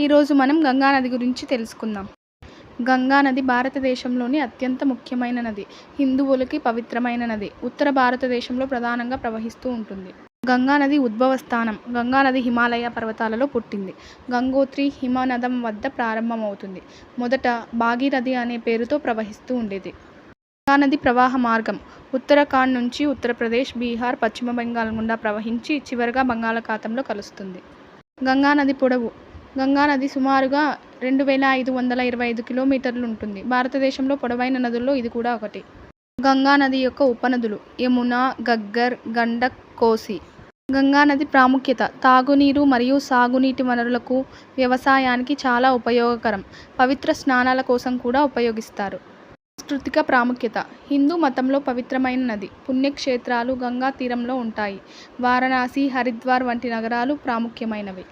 ఈరోజు మనం గంగా నది గురించి తెలుసుకుందాం. గంగా నది భారతదేశంలోని అత్యంత ముఖ్యమైన నది. హిందువులకి పవిత్రమైన నది. ఉత్తర భారతదేశంలో ప్రధానంగా ప్రవహిస్తూ ఉంటుంది. గంగా నది ఉద్భవ స్థానం. గంగా నది హిమాలయ పర్వతాలలో పుట్టింది. గంగోత్రి హిమనదం వద్ద ప్రారంభమవుతుంది. మొదట భాగీరథి అనే పేరుతో ప్రవహిస్తూ ఉండేది. గంగా నది ప్రవాహ మార్గం ఉత్తరాఖండ్ నుంచి ఉత్తరప్రదేశ్, బీహార్, పశ్చిమ బెంగాల్ గుండా ప్రవహించి చివరగా బంగాళాఖాతంలో కలుస్తుంది. గంగా నది పొడవు. గంగా నది సుమారుగా 2525 కిలోమీటర్లు ఉంటుంది. భారతదేశంలో పొడవైన నదుల్లో ఇది కూడా ఒకటి. గంగా నది యొక్క ఉపనదులు యమున, గగ్గర్, గండక్, కోసి. గంగా నది ప్రాముఖ్యత తాగునీరు మరియు సాగునీటి వనరులకు, వ్యవసాయానికి చాలా ఉపయోగకరం. పవిత్ర స్నానాల కోసం కూడా ఉపయోగిస్తారు. సాంస్కృతిక ప్రాముఖ్యత హిందూ మతంలో పవిత్రమైన నది. పుణ్యక్షేత్రాలు గంగా తీరంలో ఉంటాయి. వారణాసి, హరిద్వార్ వంటి నగరాలు ప్రాముఖ్యమైనవి.